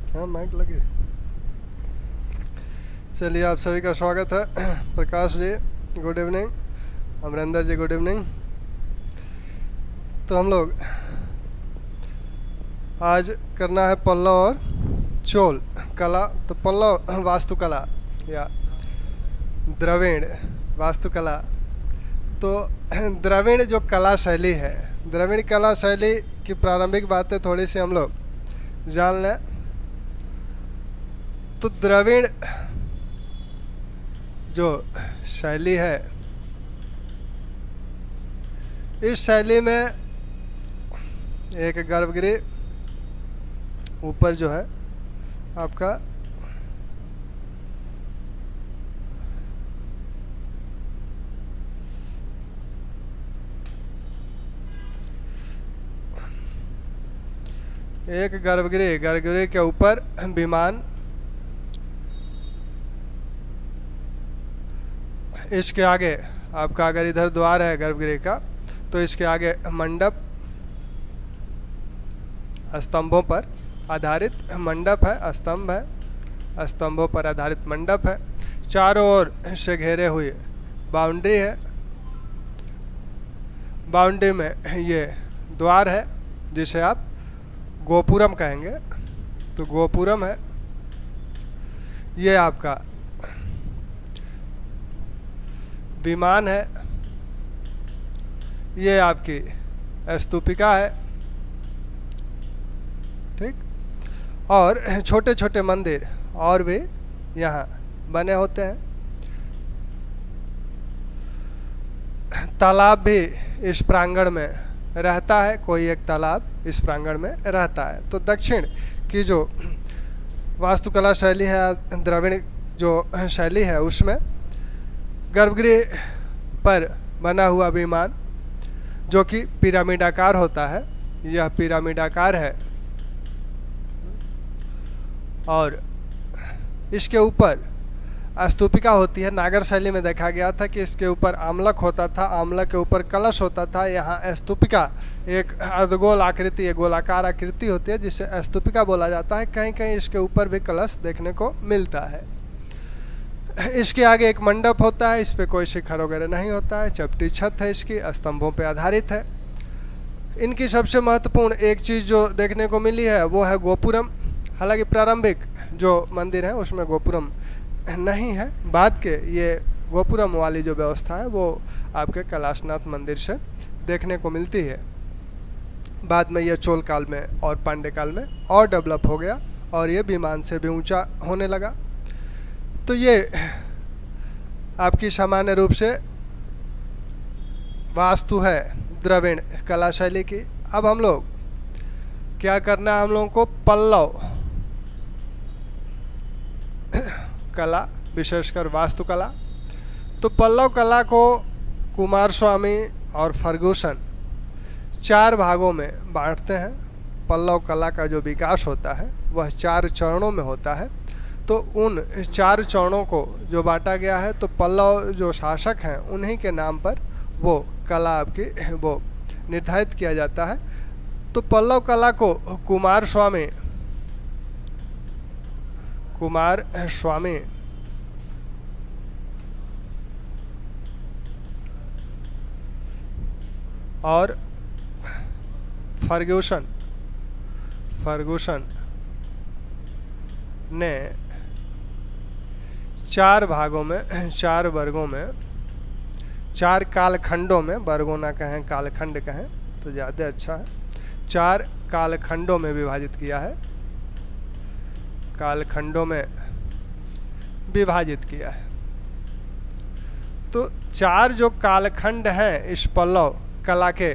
हाँ माइक लगे। चलिए, आप सभी का स्वागत है। प्रकाश जी गुड इवनिंग, अमरिंदर जी गुड इवनिंग। तो हम लोग आज करना है पल्लव और चोल कला। तो पल्लव वास्तुकला या द्रविड़ वास्तुकला। तो द्रविड़ जो कला शैली है, द्रविड़ कला शैली की प्रारंभिक बातें थोड़ी सी हम लोग जान लें। तो द्रविड़ जो शैली है, इस शैली में एक गर्भगृह ऊपर जो है आपका एक गर्भगृह के ऊपर विमान, इसके आगे आपका अगर इधर द्वार है गर्भगृह का तो इसके आगे मंडप, स्तंभों पर आधारित मंडप है, स्तंभ है, स्तंभों पर आधारित मंडप है। चारों ओर से घेरे हुए बाउंड्री है। बाउंड्री में ये द्वार है जिसे आप गोपुरम कहेंगे। तो गोपुरम है। ये आपका विमान है। ये आपकी स्तूपिका है, ठीक। और छोटे छोटे मंदिर और भी यहाँ बने होते हैं। तालाब भी इस प्रांगण में रहता है, कोई एक तालाब इस प्रांगण में रहता है। तो दक्षिण की जो वास्तुकला शैली है, द्रविड़ जो शैली है, उसमें गर्भगृह पर बना हुआ विमान जो कि पिरामिडाकार होता है, यह पिरामिडाकार है। और इसके ऊपर स्तूपिका होती है। नागर शैली में देखा गया था कि इसके ऊपर आमलक होता था, आमलक के ऊपर कलश होता था। यहाँ स्तूपिका एक अर्धगोल आकृति, एक गोलाकार आकृति होती है जिसे स्तूपिका बोला जाता है। कहीं कहीं इसके ऊपर भी कलश देखने को मिलता है। इसके आगे एक मंडप होता है, इस पे कोई शिखर वगैरह नहीं होता है, चपटी छत है इसकी, स्तंभों पे आधारित है। इनकी सबसे महत्वपूर्ण एक चीज़ जो देखने को मिली है वो है गोपुरम। हालांकि प्रारंभिक जो मंदिर है उसमें गोपुरम नहीं है, बाद के ये गोपुरम वाली जो व्यवस्था है वो आपके कैलाशनाथ मंदिर से देखने को मिलती है। बाद में ये चोल काल में और पांड्य काल में और डेवलप हो गया और ये विमान से भी ऊंचा होने लगा। तो ये आपकी सामान्य रूप से वास्तु है द्रविड़ कला शैली की। अब हम लोग क्या करना है, हम लोगों को पल्लव कला, विशेषकर वास्तुकला। तो पल्लव कला को कुमारस्वामी और फर्गुसन 4 भागों में बांटते हैं। पल्लव कला का जो विकास होता है वह 4 चरणों में होता है। तो उन 4 चरणों को जो बांटा गया है, तो पल्लव जो शासक हैं उन्हीं के नाम पर वो कला आपकी वो निर्धारित किया जाता है। तो पल्लव कला को कुमार स्वामी और फर्गुसन ने 4 भागों में, 4 वर्गों में, 4 कालखंडों में, वर्गों ना कहें कालखंड कहें तो ज़्यादा अच्छा है, 4 कालखंडों में विभाजित किया है। कालखंडों में विभाजित किया है। तो 4 जो कालखंड हैं इस पल्लव कला के,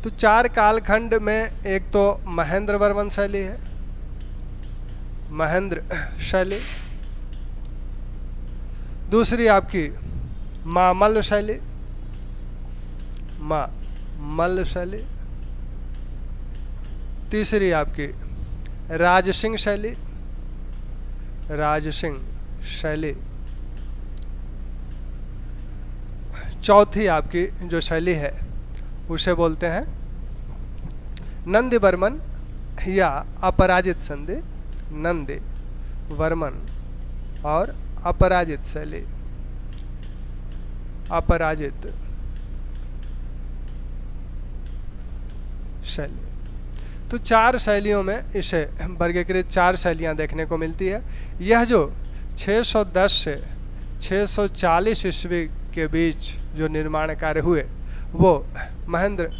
तो 4 कालखंड में एक तो महेंद्र वर्मन शैली है, महेंद्र शैली। दूसरी आपकी मल्ल शैली, मल्ल शैली। तीसरी आपकी राजसिंह शैली, राजसिंह शैली। चौथी आपकी जो शैली है उसे बोलते हैं नंदी बर्मन या अपराजित संधि नंदी वर्मन और अपराजित शैली। अपराजित शैली। तो 4 शैलियों में इसे वर्गीकृत 4 शैलियां देखने को मिलती है। यह जो 610 से 640 ईस्वी के बीच जो निर्माण कार्य हुए वो महेंद्र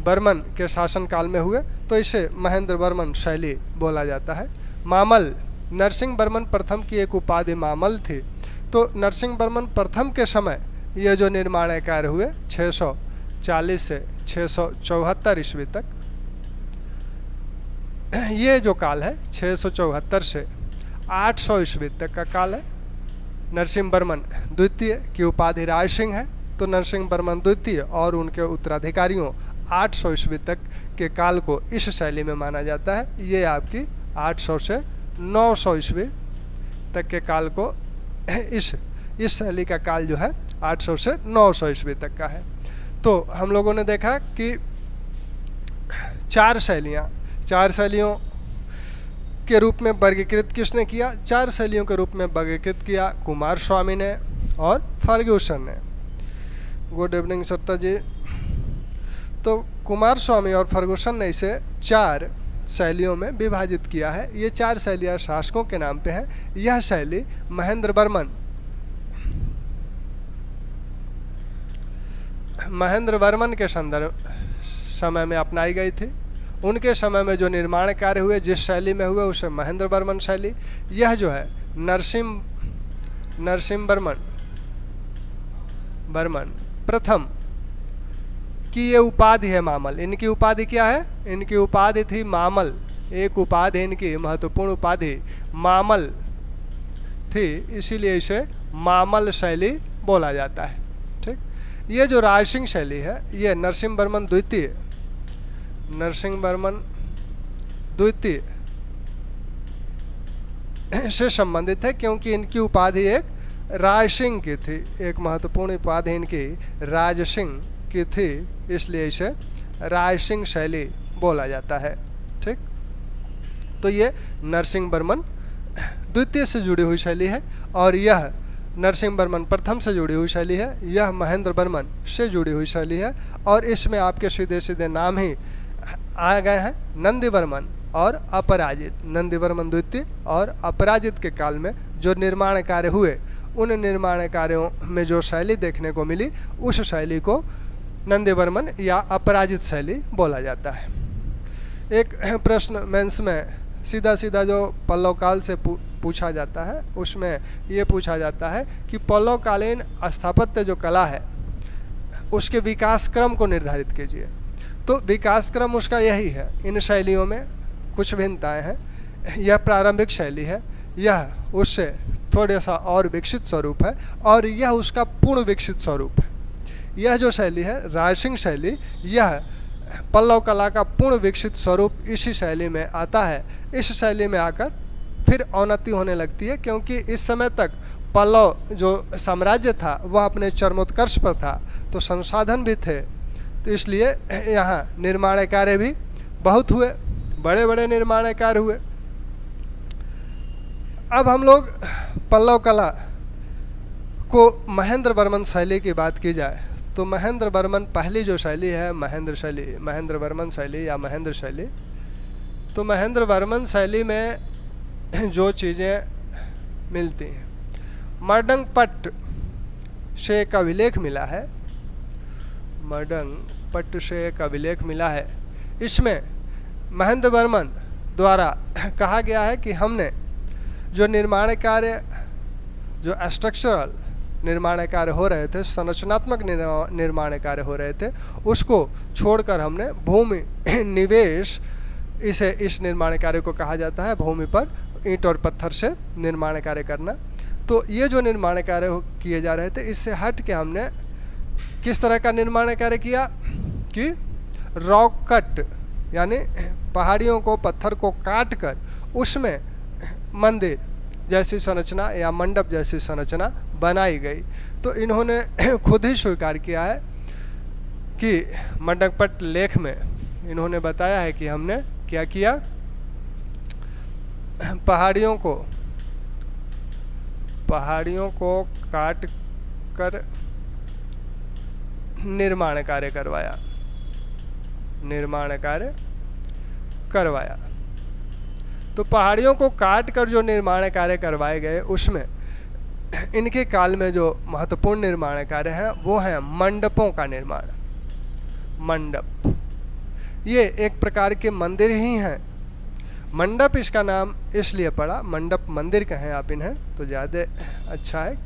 वर्मन के शासनकाल में हुए, तो इसे महेंद्र वर्मन शैली बोला जाता है। मामल, नरसिंह वर्मन प्रथम की एक उपाधि मामल थी। तो नरसिंह वर्मन प्रथम के समय ये जो निर्माण कार्य हुए 640 से 674 ईस्वी तक, ये जो काल है 674 से 800 ईस्वी तक का काल है। नरसिंह वर्मन द्वितीय की उपाधि राय सिंह है, तो नरसिंह वर्मन द्वितीय और उनके उत्तराधिकारियों 800 ईस्वी तक के काल को इस शैली में माना जाता है। ये आपकी 800 से 900 ईस्वी तक के काल को इस शैली का काल जो है 800 से 900 ईस्वी तक का है। तो हम लोगों ने देखा कि 4 शैलियों के रूप में वर्गीकृत किसने किया? 4 शैलियों के रूप में वर्गीकृत किया कुमार स्वामी ने और फर्ग्यूसन ने। गुड इवनिंग सत्ता जी। तो कुमार स्वामी और फर्ग्यूसन ने इसे 4 शैलियों में विभाजित किया है। ये 4 शैलियाँ शासकों के नाम पे है। यह शैली महेंद्र वर्मन के समय में अपनाई गई थी। उनके समय में जो निर्माण कार्य हुए जिस शैली में हुए उसे महेंद्र वर्मन शैली। यह जो है नरसिंह वर्मन प्रथम की ये उपाधि है मामल। इनकी उपाधि क्या है? इनकी उपाधि थी मामल। एक उपाधि इनकी महत्वपूर्ण उपाधि मामल थी, इसीलिए इसे मामल शैली बोला जाता है। ठीक। ये जो रायसिंह शैली है ये नरसिंह वर्मन द्वितीय से संबंधित है, क्योंकि इनकी उपाधि एक रायसिंह की थी। एक महत्वपूर्ण उपाधि इनकी राजसिंह की थी, इसलिए इसे रायसिंह शैली बोला जाता है। ठीक। तो ये नरसिंह वर्मन द्वितीय से जुड़ी हुई शैली है और यह नरसिंह वर्मन प्रथम से जुड़ी हुई शैली है। यह महेंद्र वर्मन से जुड़ी हुई शैली है और इसमें आपके सीधे सीधे नाम ही आ गए हैं, नंदी वर्मन और अपराजित। नंदी वर्मन द्वितीय और अपराजित के काल में जो निर्माण कार्य हुए उन निर्माण कार्यों में जो शैली देखने को मिली उस शैली को नंदी वर्मन या अपराजित शैली बोला जाता है। एक प्रश्न मेंस में सीधा सीधा जो पल्लव काल से पूछा जाता है उसमें ये पूछा जाता है कि पल्लवकालीन स्थापत्य जो कला है उसके विकास क्रम को निर्धारित कीजिए। तो विकास क्रम उसका यही है। इन शैलियों में कुछ भिन्नताएं हैं। यह प्रारंभिक शैली है, यह उससे थोड़ा सा और विकसित स्वरूप है और यह उसका पूर्ण विकसित स्वरूप है। यह जो शैली है रायसिंह शैली, यह पल्लव कला का पूर्ण विकसित स्वरूप इसी शैली में आता है। इस शैली में आकर फिर अवनति होने लगती है, क्योंकि इस समय तक पल्लव जो साम्राज्य था वह अपने चरमोत्कर्ष पर था, तो संसाधन भी थे, तो इसलिए यहाँ निर्माण कार्य भी बहुत हुए, बड़े बड़े निर्माण कार्य हुए। अब हम लोग पल्लव कला को महेंद्र वर्मन शैली की बात की जाए तो महेंद्र वर्मन पहली जो शैली है महेंद्र वर्मन शैली या महेंद्र शैली, तो महेंद्र वर्मन शैली में जो चीज़ें मिलती हैं, मर्दंग पट्ट से एक अभिलेख मिला है। मर्दंग पट्ट से एक अभिलेख मिला है। इसमें महेंद्र वर्मन द्वारा कहा गया है कि हमने जो निर्माण कार्य, जो स्ट्रक्चरल निर्माण कार्य हो रहे थे, संरचनात्मक निर्माण कार्य हो रहे थे, उसको छोड़कर हमने भूमि निवेश, इस निर्माण कार्य को कहा जाता है भूमि पर ईंट और पत्थर से निर्माण कार्य करना। तो ये जो निर्माण कार्य किए जा रहे थे इससे हट के हमने किस तरह का निर्माण कार्य किया कि रॉक कट, यानी पहाड़ियों को, पत्थर को काट कर उसमें मंदिर जैसी संरचना या मंडप जैसी संरचना बनाई गई। तो इन्होंने खुद ही स्वीकार किया है कि मंडपपट लेख में इन्होंने बताया है कि हमने क्या किया, पहाड़ियों को काट कर निर्माण कार्य करवाया। तो पहाड़ियों को काट कर जो निर्माण कार्य करवाए गए, उसमें इनके काल में जो महत्वपूर्ण निर्माण कार्य है वो है मंडपों का निर्माण। मंडप ये एक प्रकार के मंदिर ही हैं। मंडप इसका नाम इसलिए पड़ा, मंडप मंदिर कहें आप इन्हें तो ज़्यादा अच्छा है।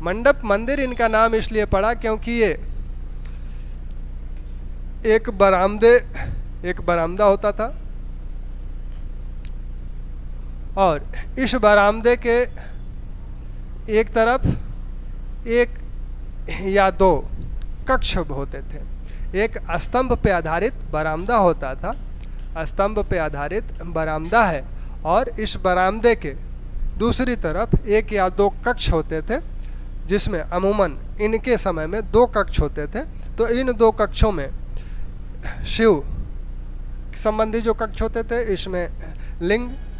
मंडप मंदिर इनका नाम इसलिए पड़ा क्योंकि ये एक बरामदा होता था, और इस बरामदे के एक तरफ एक या दो कक्ष होते थे। एक स्तंभ पे आधारित बरामदा होता था, स्तंभ पे आधारित बरामदा है, और इस बरामदे के दूसरी तरफ एक या दो कक्ष होते थे, जिसमें अमूमन इनके समय में 2 कक्ष होते थे। तो इन 2 कक्षों में शिव संबंधी जो कक्ष होते थे, इसमें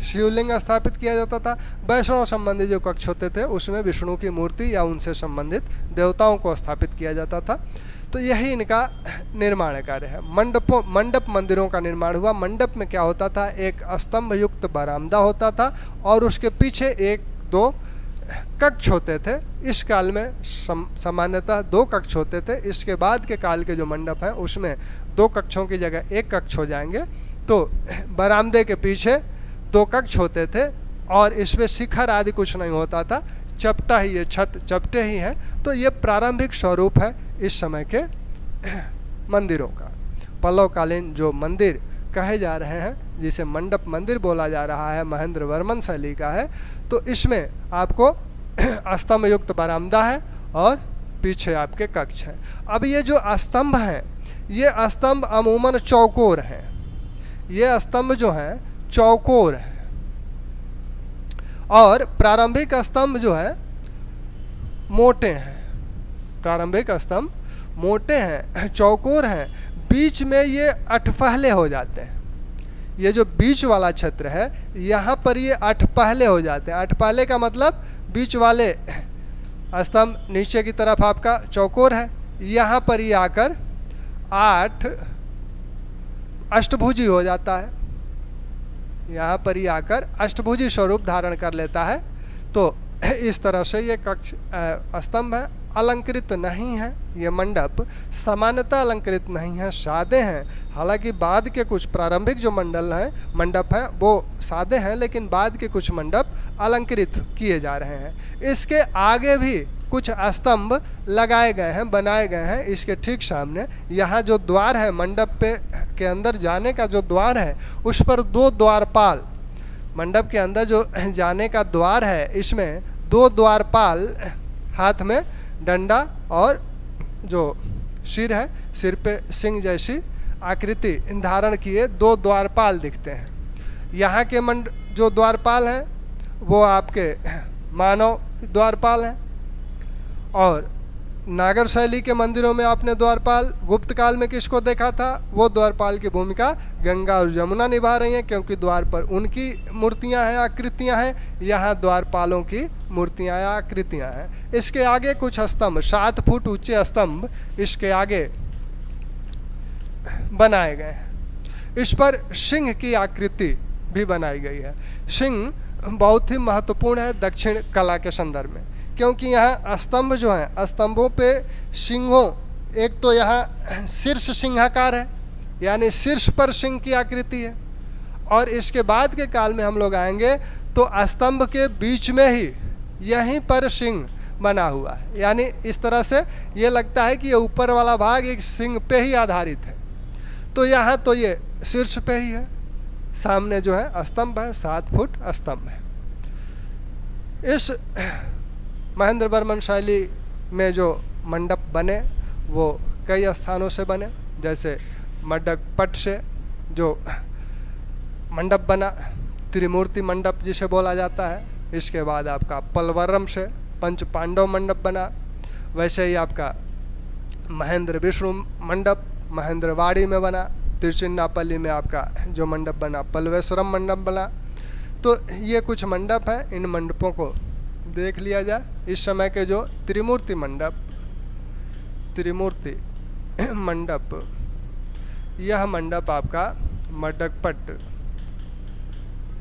शिवलिंग स्थापित किया जाता था। वैष्णव संबंधी जो कक्ष होते थे, उसमें विष्णु की मूर्ति या उनसे संबंधित देवताओं को स्थापित किया जाता था। तो यही इनका निर्माण कार्य है। मंडप मंदिरों का निर्माण हुआ। मंडप में क्या होता था, एक स्तंभ युक्त बरामदा होता था और उसके पीछे 1-2 कक्ष होते थे। इस काल में सामान्यतः 2 कक्ष होते थे। इसके बाद के काल के जो मंडप हैं उसमें 2 कक्षों की जगह 1 कक्ष हो जाएंगे। तो बरामदे के पीछे 2 कक्ष होते थे और इसमें शिखर आदि कुछ नहीं होता था, चपटा ही, ये छत चपटे ही है। तो ये प्रारंभिक स्वरूप है इस समय के मंदिरों का। पल्लवकालीन जो मंदिर कहे जा रहे हैं, जिसे मंडप मंदिर बोला जा रहा है, महेंद्र वर्मन शैली का है। तो इसमें आपको स्तंभ युक्त बरामदा है और पीछे आपके कक्ष हैं। अब ये जो स्तंभ हैं, ये स्तंभ अमूमन चौकोर हैं। ये स्तंभ जो हैं चौकोर है, और प्रारंभिक स्तंभ जो है मोटे हैं। प्रारंभिक स्तंभ मोटे हैं, चौकोर हैं। बीच में ये अठपहले हो जाते हैं। ये जो बीच वाला क्षेत्र है, यहाँ पर ये अठपहले हो जाते हैं। अठपहले का मतलब बीच वाले स्तंभ नीचे की तरफ आपका चौकोर है, यहाँ पर ये आकर 8 अष्टभुजी हो जाता है। यहाँ पर ही आकर अष्टभुजी स्वरूप धारण कर लेता है। तो इस तरह से ये कक्ष स्तंभ है, अलंकृत नहीं है। ये मंडप सामान्यतः अलंकृत नहीं है, सादे हैं। हालांकि बाद के कुछ प्रारंभिक जो मंडप हैं वो सादे हैं, लेकिन बाद के कुछ मंडप अलंकृत किए जा रहे हैं। इसके आगे भी कुछ स्तंभ लगाए गए हैं, बनाए गए हैं। इसके ठीक सामने यहाँ जो द्वार है, मंडप के अंदर जाने का जो द्वार है, उस पर 2 द्वारपाल, मंडप के अंदर जो जाने का द्वार है, इसमें 2 द्वारपाल हाथ में डंडा और जो सिर है, सिर पे सिंह जैसी आकृति धारण किए 2 द्वारपाल दिखते हैं। यहाँ के जो द्वारपाल हैं वो आपके मानव द्वारपाल हैं, और नागर शैली के मंदिरों में आपने द्वारपाल गुप्त काल में किसको देखा था, वो द्वारपाल की भूमिका गंगा और यमुना निभा रही हैं, क्योंकि द्वार पर उनकी मूर्तियां हैं, आकृतियां हैं। यहाँ द्वारपालों की मूर्तियां या आकृतियां हैं। इसके आगे कुछ स्तंभ, 7 फुट ऊंचे स्तंभ इसके आगे बनाए गए हैं। इस पर सिंह की आकृति भी बनाई गई है। सिंह बहुत ही महत्वपूर्ण है दक्षिण कला के संदर्भ में, क्योंकि यहाँ स्तंभ जो हैं, स्तंभों पे सिंहों, एक तो यहाँ शीर्ष सिंहाकार है, यानी शीर्ष पर सिंह की आकृति है, और इसके बाद के काल में हम लोग आएंगे तो स्तंभ के बीच में ही यहीं पर सिंह बना हुआ है। यानी इस तरह से ये लगता है कि ये ऊपर वाला भाग एक सिंह पे ही आधारित है। तो यहाँ तो ये शीर्ष पे ही है, सामने जो है स्तंभ है, 7 फुट स्तंभ है। इस महेंद्र वर्मन शैली में जो मंडप बने वो कई स्थानों से बने, जैसे मडकपट से जो मंडप बना, त्रिमूर्ति मंडप जिसे बोला जाता है। इसके बाद आपका पलवरम से पंच पांडव मंडप बना। वैसे ही आपका महेंद्र विष्णु मंडप महेंद्रवाड़ी में बना। तिरुचिन्नापल्ली में आपका जो मंडप बना पल्वेश्वरम मंडप बना। तो ये कुछ मंडप हैं, इन मंडपों को देख लिया जाए। इस समय के जो त्रिमूर्ति मंडप, त्रिमूर्ति मंडप, यह मंडप आपका मडकपट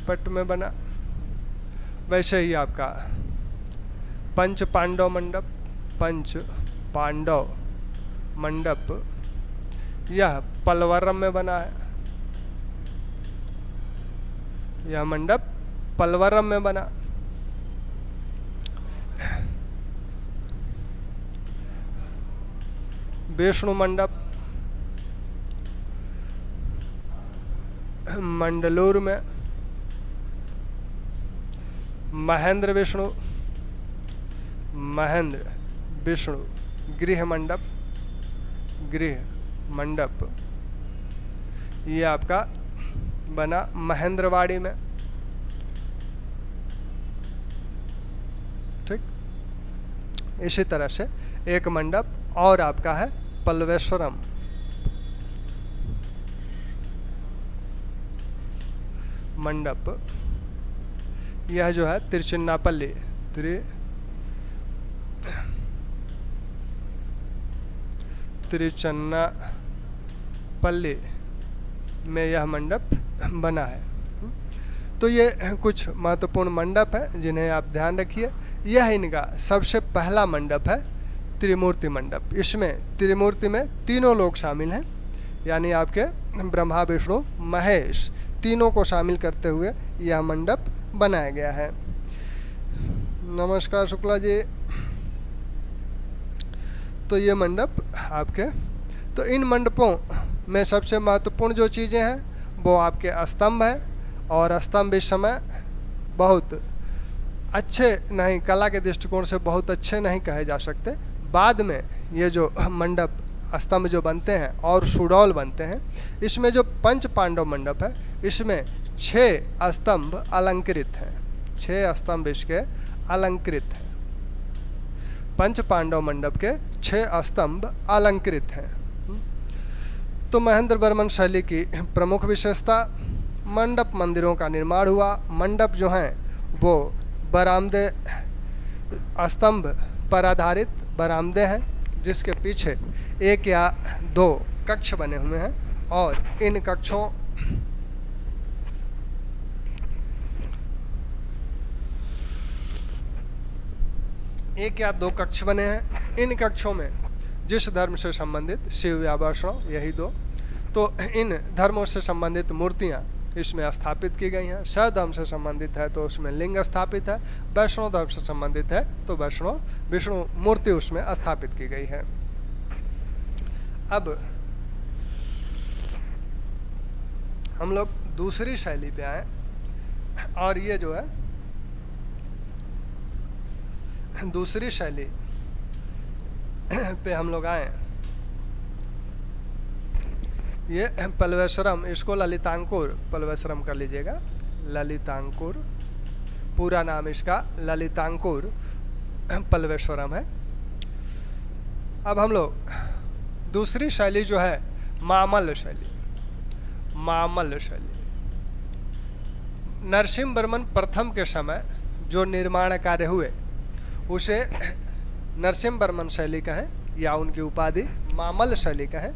पट में बना। वैसे ही आपका पंच पांडव मंडप, पंच पांडव मंडप, यह पलवरम में बना है। यह मंडप पलवरम में बना। विष्णु मंडप मंडलूर में। महेंद्र विष्णु, महेंद्र विष्णु गृह मंडप, गृह मंडप, ये आपका बना महेंद्रवाड़ी में। ठीक, इसी तरह से एक मंडप और आपका है पल्वेश्वरम, मंडप, यह जो है तिरुचिन्नापल्ली, तिरुचिन्नापल्ली में यह मंडप बना है। तो ये कुछ महत्वपूर्ण मंडप है जिन्हें आप ध्यान रखिए। यह इनका सबसे पहला मंडप है त्रिमूर्ति मंडप। इसमें त्रिमूर्ति में तीनों लोग शामिल हैं, यानी आपके ब्रह्मा विष्णु महेश तीनों को शामिल करते हुए यह मंडप बनाया गया है। नमस्कार शुक्ला जी। तो ये मंडप आपके, तो इन मंडपों में सबसे महत्वपूर्ण जो चीज़ें हैं वो आपके स्तंभ हैं, और स्तंभ इस समय बहुत अच्छे नहीं, कला के दृष्टिकोण से बहुत अच्छे नहीं कहे जा सकते। बाद में ये जो मंडप स्तंभ जो बनते हैं और सुडौल बनते हैं, इसमें जो पंच पांडव मंडप है इसमें 6 स्तंभ अलंकृत हैं, 6 स्तंभ इसके अलंकृत हैं। पंच पांडव मंडप के 6 स्तंभ अलंकृत हैं। तो महेंद्र वर्मन शैली की प्रमुख विशेषता, मंडप मंदिरों का निर्माण हुआ। मंडप जो हैं वो बरामदे स्तंभ पर आधारित बरामदे हैं, जिसके पीछे 1 या 2 कक्ष बने हुए हैं, और इन कक्षों एक या 2 कक्ष बने हैं। इन कक्षों में जिस धर्म से संबंधित शिव या वैष्णव, यही 2, तो इन धर्मों से संबंधित मूर्तियां इसमें स्थापित की गई हैं। शैव धर्म से संबंधित है तो उसमें लिंग स्थापित है, वैष्णव धर्म से संबंधित है तो वैष्णव विष्णु मूर्ति उसमें स्थापित की गई है। अब हम लोग दूसरी शैली पे आए, और ये जो है दूसरी शैली पे हम लोग आए, ये पल्वेश्वरम, इसको ललितांकुर पल्वेश्वरम कर लीजिएगा, ललितांकुर, पूरा नाम इसका ललितांकुर पल्वेश्वरम है। अब हम लोग दूसरी शैली जो है मामल्ल शैली, मामल्ल शैली, नरसिंह वर्मन प्रथम के समय जो निर्माण कार्य हुए उसे नरसिंह वर्मन शैली का है, या उनकी उपाधि मामल्ल शैली का है।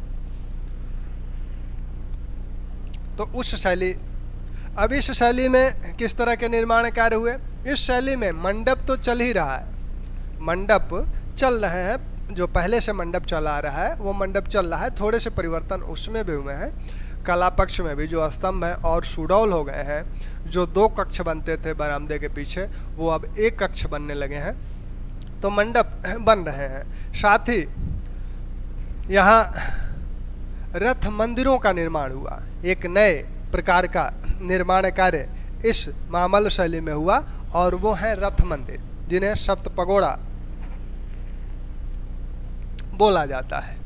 तो उस शैली, अब इस शैली में किस तरह के निर्माण कार्य हुए? इस शैली में मंडप तो चल ही रहा है, मंडप चल रहे हैं, जो पहले से मंडप चला आ रहा है वो मंडप चल रहा है, थोड़े से परिवर्तन उसमें भी हुए हैं। कला पक्ष में भी जो स्तंभ हैं और सुडौल हो गए हैं, जो 2 कक्ष बनते थे बरामदे के पीछे वो अब 1 कक्ष बनने लगे हैं, तो मंडप बन रहे हैं। साथ ही यहाँ रथ मंदिरों का निर्माण हुआ, एक नए प्रकार का निर्माण कार्य इस मामल्ल शैली में हुआ, और वो है रथ मंदिर, जिन्हें सप्तपगोड़ा बोला जाता है।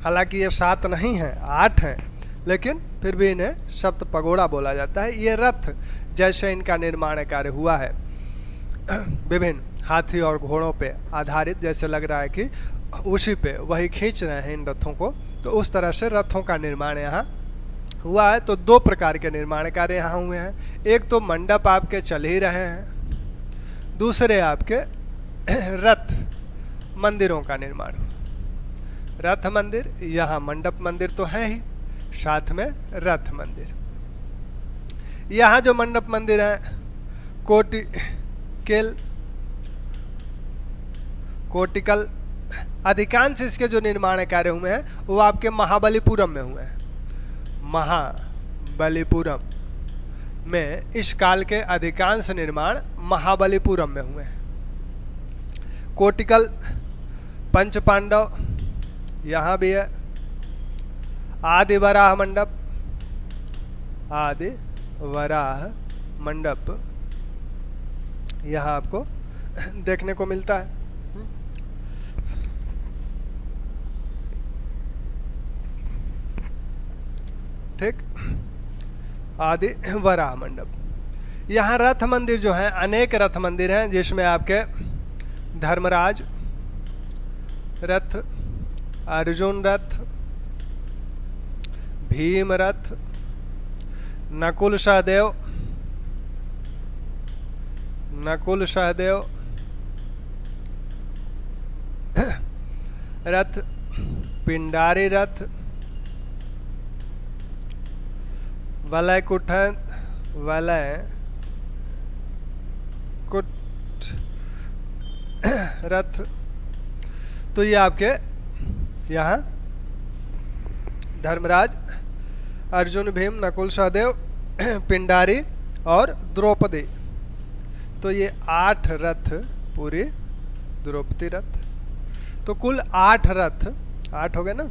हालांकि ये 7 नहीं है, 8 हैं, लेकिन फिर भी इन्हें सप्तपगोड़ा बोला जाता है। ये रथ जैसे इनका निर्माण कार्य हुआ है, विभिन्न हाथी और घोड़ों पे आधारित, जैसे लग रहा है कि उसी पे वही खींच रहे हैं इन रथों को, तो उस तरह से रथों का निर्माण यहाँ हुआ है, तो दो प्रकार के निर्माण कार्य यहाँ हुए हैं। एक तो मंडप आपके चल ही रहे हैं, दूसरे आपके रथ मंदिरों का निर्माण। रथ मंदिर, यहाँ मंडप मंदिर तो है ही, साथ में रथ मंदिर। यहाँ जो मंडप मंदिर है कोटिकल, अधिकांश इसके जो निर्माण कार्य हुए हैं वो आपके महाबलीपुरम में हुए हैं। महाबलीपुरम में इस काल के अधिकांश निर्माण महाबलीपुरम में हुए हैं। कोटिकल पंच पांडव यहाँ भी है। आदि वराह मंडप, आदि वराह मंडप यहाँ आपको देखने को मिलता है। ठीक, आदि वराह मंडप। यहाँ रथ मंदिर जो है, अनेक रथ मंदिर हैं जिसमें आपके धर्मराज रथ, अर्जुन रथ, भीम रथ, नकुल सहदेव रथ, पिंडारी रथ, वलय कुट रथ। तो ये आपके यहाँ धर्मराज, अर्जुन, भीम, नकुल सहदेव, पिंडारी और द्रौपदी, तो ये 8 रथ, पूरी द्रौपदी रथ, तो कुल 8 रथ, 8 हो गए ना।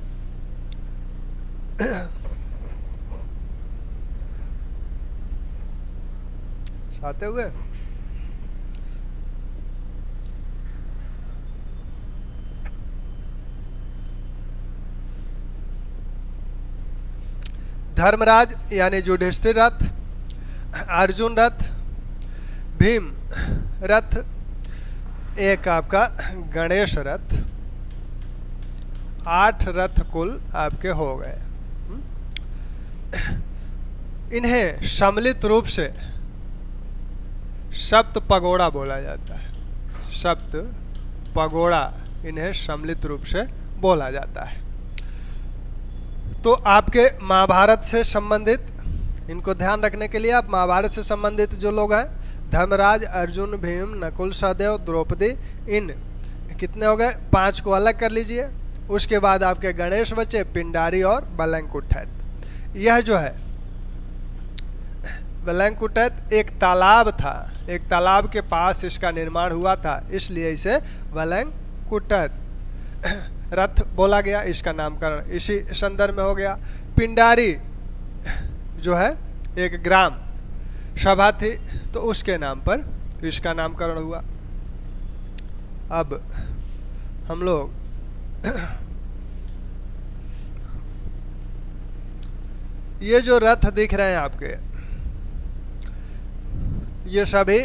साते हुए। धर्मराज यानी युधिष्ठिर रथ, अर्जुन रथ, भीम रथ, एक आपका गणेश रथ, 8 रथ कुल आपके हो गए। इन्हें सम्मिलित रूप से सप्त पगोड़ा बोला जाता है। सप्त पगोड़ा इन्हें सम्मिलित रूप से बोला जाता है। तो आपके महाभारत से संबंधित, इनको ध्यान रखने के लिए आप महाभारत से संबंधित जो लोग हैं, धर्मराज, अर्जुन, भीम, नकुल सहदेव, द्रौपदी, इन कितने हो गए, 5 को अलग कर लीजिए। उसके बाद आपके गणेश बचे, पिंडारी और बलंकुटैत। यह जो है बलंकुटैत एक तालाब था, एक तालाब के पास इसका निर्माण हुआ था, इसलिए इसे बलंकुटैत रथ बोला गया। इसका नामकरण इसी संदर्भ में हो गया। पिंडारी जो है एक ग्राम सभा थी, तो उसके नाम पर इसका नामकरण हुआ। अब हम लोग ये जो रथ दिख रहे हैं आपके, ये सभी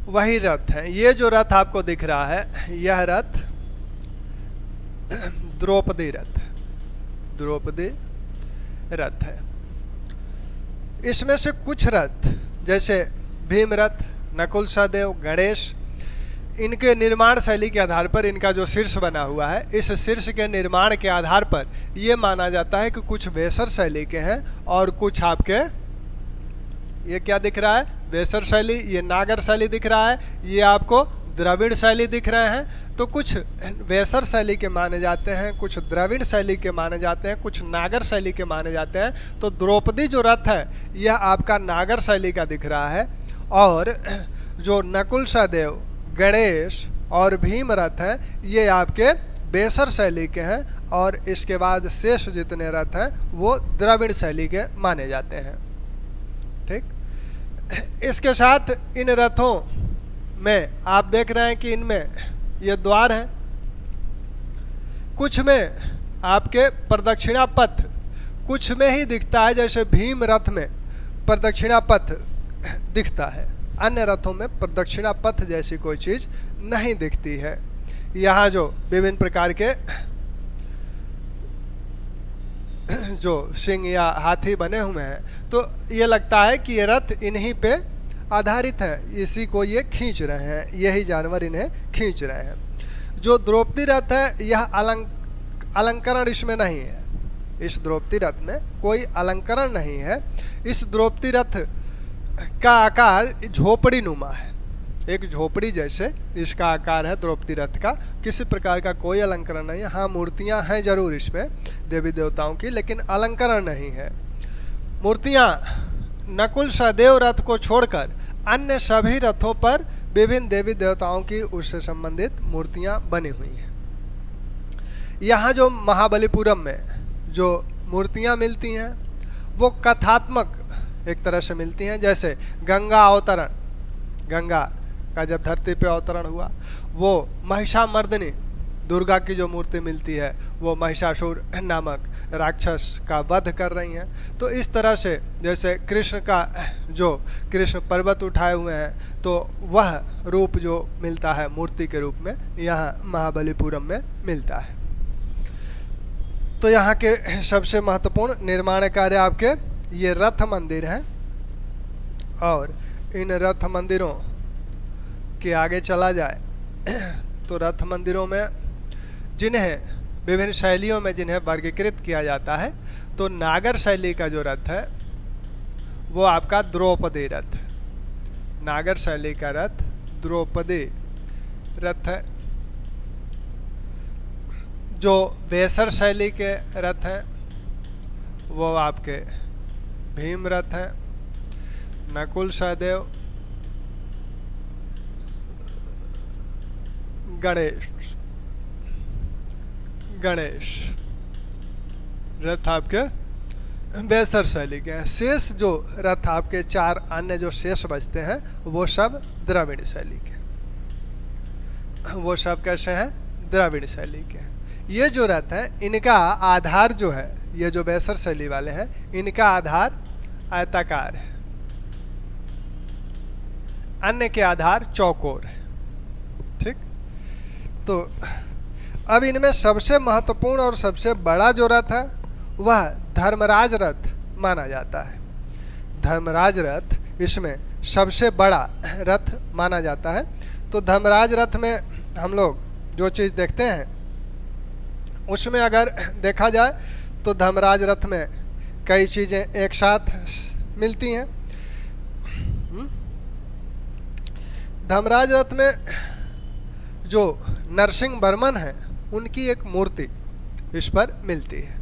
वही रथ हैं। ये जो रथ आपको दिख रहा है, यह रथ द्रौपदी रथ, द्रौपदी रथ है। इसमें से कुछ रथ जैसे भीम रथ, नकुल सहदेव, गणेश, इनके निर्माण शैली के आधार पर इनका जो शीर्ष बना हुआ है, इस शीर्ष के निर्माण के आधार पर ये माना जाता है कि कुछ वेसर शैली के हैं और कुछ आपके, ये क्या दिख रहा है, वेसर शैली, ये नागर शैली दिख रहा है, ये आपको द्रविड़ शैली दिख रहे हैं। तो कुछ वेसर शैली के माने जाते हैं, कुछ द्रविड़ शैली के माने जाते हैं, कुछ नागर शैली के माने जाते हैं। तो द्रौपदी जो रथ है यह आपका नागर शैली का दिख रहा है, और जो नकुल सहदेव, गणेश और भीम रथ हैं ये आपके वेसर शैली के हैं, और इसके बाद शेष जितने रथ हैं वो द्रविड़ शैली के माने जाते हैं। ठीक, इसके साथ इन रथों में आप देख रहे हैं कि इनमें ये द्वार हैं, कुछ में आपके प्रदक्षिणा पथ कुछ में ही दिखता है, जैसे भीम रथ में प्रदक्षिणा पथ दिखता है, अन्य रथों में प्रदक्षिणा पथ जैसी कोई चीज नहीं दिखती है। यहाँ जो विभिन्न प्रकार के जो सिंह या हाथी बने हुए हैं, तो ये लगता है कि ये रथ इन्हीं पे आधारित है, इसी को ये खींच रहे हैं, यही जानवर इन्हें खींच रहे हैं। जो द्रौपदी रथ है यह अलंकरण इसमें नहीं है, इस द्रौपदी रथ में कोई अलंकरण नहीं है। इस द्रौपदी रथ का आकार झोपड़ी नुमा है, एक झोपड़ी जैसे इसका आकार है द्रौपदी रथ का। किसी प्रकार का कोई अलंकरण नहीं है। हाँ, मूर्तियां हैं जरूर इसमें देवी देवताओं की, लेकिन अलंकरण नहीं है। मूर्तियां नकुल सहदेव रथ को छोड़कर अन्य सभी रथों पर विभिन्न देवी देवताओं की उससे संबंधित मूर्तियां बनी हुई हैं। यहाँ जो महाबलीपुरम में जो मूर्तियां मिलती हैं वो कथात्मक एक तरह से मिलती हैं। जैसे गंगा अवतरण, गंगा का जब धरती पे अवतरण हुआ, वो महिषामर्दिनी दुर्गा की जो मूर्ति मिलती है वो महिषासुर नामक राक्षस का वध कर रही हैं। तो इस तरह से जैसे कृष्ण का जो कृष्ण पर्वत उठाए हुए हैं, तो वह रूप जो मिलता है मूर्ति के रूप में यहाँ महाबलीपुरम में मिलता है। तो यहाँ के सबसे महत्वपूर्ण निर्माण कार्य आपके ये रथ मंदिर हैं। और इन रथ मंदिरों के आगे चला जाए तो रथ मंदिरों में जिन्हें विभिन्न शैलियों में जिन्हें वर्गीकृत किया जाता है, तो नागर शैली का जो रथ है वो आपका द्रौपदी रथ है। नागर शैली का रथ द्रौपदी रथ है। जो बेसर शैली के रथ हैं वो आपके भीम रथ हैं। नकुल सहदेव, गणेश रथ आपके बेसर शैली के हैं। शेष जो रथ आपके चार अन्य जो शेष बचते हैं वो सब द्रविड़ शैली के, वो सब कैसे हैं? द्रविड़ शैली के हैं। ये जो रथ है इनका आधार जो है, ये जो बेसर शैली वाले हैं इनका आधार आयताकार है, अन्य के आधार चौकोर है। ठीक, तो अब इनमें सबसे महत्वपूर्ण और सबसे बड़ा जो रथ है वह धर्मराज रथ माना जाता है। धर्मराज रथ इसमें सबसे बड़ा रथ माना जाता है। तो धर्मराज रथ में हम लोग जो चीज़ देखते हैं उसमें अगर देखा जाए तो धर्मराज रथ में कई चीज़ें एक साथ मिलती हैं। धर्मराज रथ में जो नरसिंह वर्मन है उनकी एक मूर्ति इस पर मिलती है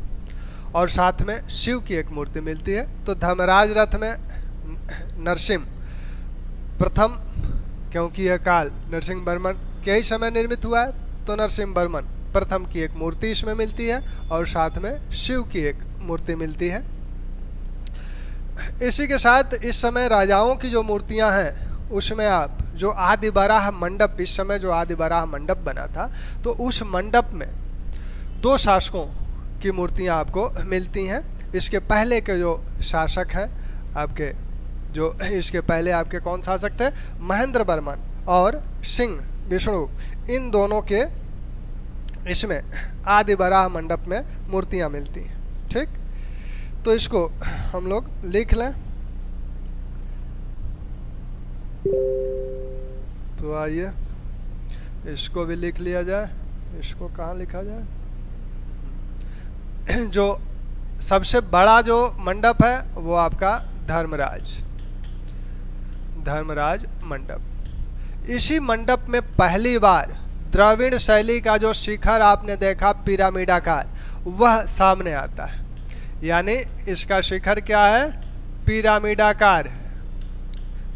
और साथ में शिव की एक मूर्ति मिलती है। तो धर्मराज रथ में नरसिंह प्रथम, क्योंकि यह काल नरसिंह वर्मन के ही समय निर्मित हुआ है, तो नरसिंह वर्मन प्रथम की एक मूर्ति इसमें मिलती है और साथ में शिव की एक मूर्ति मिलती है। इसी के साथ इस समय राजाओं की जो मूर्तियां हैं उसमें आप जो आदि बराह मंडप, इस समय जो आदि बराह मंडप बना था, तो उस मंडप में दो शासकों की मूर्तियां आपको मिलती हैं। इसके पहले के जो शासक हैं आपके, जो इसके पहले आपके कौन शासक थे? महेंद्र वर्मन और सिंह विष्णु, इन दोनों के इसमें आदि बराह मंडप में मूर्तियां मिलती हैं। ठीक, तो इसको हम लोग लिख लें। तो आइए इसको भी लिख लिया जाए। इसको कहाँ लिखा जाए? जो सबसे बड़ा जो मंडप है वो आपका धर्मराज मंडप। इसी मंडप में पहली बार द्रविड़ शैली का जो शिखर आपने देखा पिरामिडाकार, वह सामने आता है। यानी इसका शिखर क्या है? पिरामिडाकार है।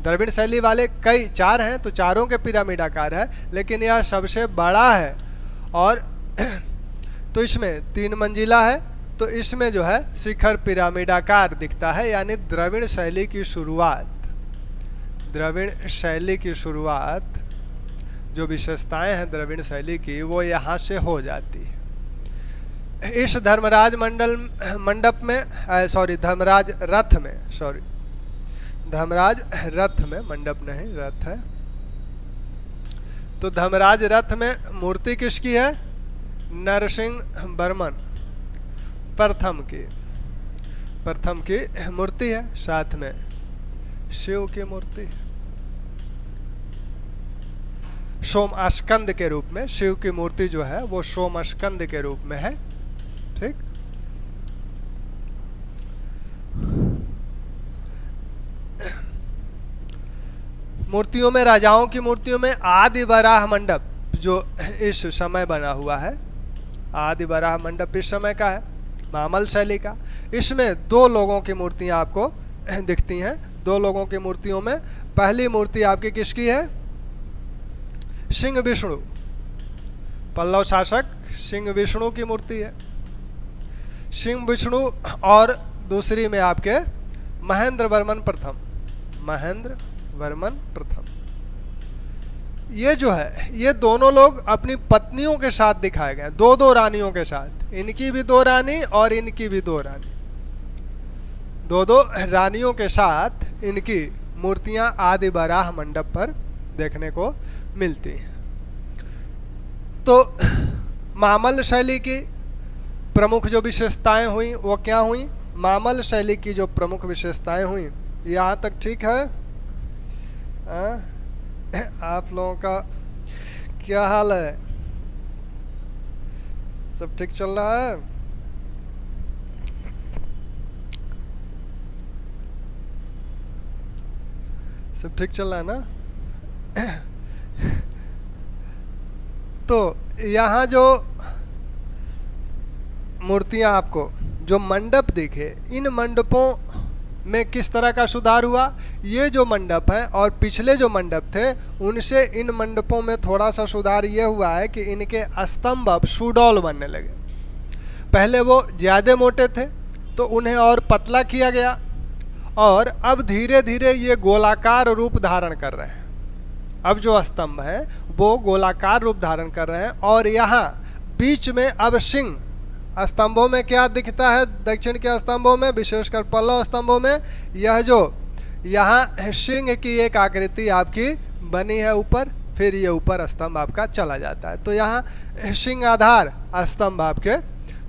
द्रविड़ शैली वाले कई चार हैं, तो चारों के पिरामिडाकार है, लेकिन यह सबसे बड़ा है। और तो इसमें 3 मंजिला है, तो इसमें जो है शिखर पिरामिडाकार दिखता है। यानी द्रविड़ शैली की शुरुआत, जो विशेषताएं हैं द्रविड़ शैली की, वो यहाँ से हो जाती है। इस धर्मराज मंडप में धर्मराज रथ में, मंडप नहीं रथ है। तो धर्मराज रथ में मूर्ति किसकी है? नरसिंह वर्मन प्रथम की। प्रथम की मूर्ति है, साथ में शिव की मूर्ति, सोमस्कंद के रूप में। शिव की मूर्ति जो है वो सोमस्कंद के रूप में है। ठीक, मूर्तियों में, राजाओं की मूर्तियों में आदि वराह मंडप जो इस समय बना हुआ है, आदि वराह मंडप इस समय का है, मामल शैली का। इसमें दो लोगों की मूर्तियां आपको दिखती हैं। दो लोगों की मूर्तियों में पहली मूर्ति आपकी किसकी है? सिंह विष्णु, पल्लव शासक सिंह विष्णु की मूर्ति है, सिंह विष्णु। और दूसरी में आपके महेंद्र वर्मन प्रथम, महेंद्र वर्मन प्रथम। ये जो है, ये दोनों लोग अपनी पत्नियों के साथ दिखाए गए, दो दो रानियों के साथ। इनकी भी दो रानी और इनकी भी दो रानी, दो दो रानियों के साथ इनकी मूर्तियां आदि वराह मंडप पर देखने को मिलती हैं। तो मामल शैली की प्रमुख जो विशेषताएं हुई वो क्या हुई? मामल शैली की जो प्रमुख विशेषताएं हुई, यहाँ तक ठीक है? आप लोगों का क्या हाल है? सब ठीक चल रहा है? सब ठीक चल रहा है ना? तो यहाँ जो मूर्तियां आपको, जो मंडप दिखे, इन मंडपों में किस तरह का सुधार हुआ? ये जो मंडप है और पिछले जो मंडप थे उनसे इन मंडपों में थोड़ा सा सुधार ये हुआ है कि इनके स्तंभ अब सुडौल बनने लगे। पहले वो ज़्यादा मोटे थे तो उन्हें और पतला किया गया, और अब धीरे धीरे ये गोलाकार रूप धारण कर रहे हैं। अब जो स्तंभ है वो गोलाकार रूप धारण कर रहे हैं, और यहाँ बीच में अब सिंह, स्तंभों में क्या दिखता है? दक्षिण के स्तंभों में, विशेषकर पल्लव स्तंभों में, यह जो यहाँ सिंह की एक आकृति आपकी बनी है ऊपर, फिर ये ऊपर स्तंभ आपका चला जाता है। तो यहाँ सिंह आधार स्तंभ आपके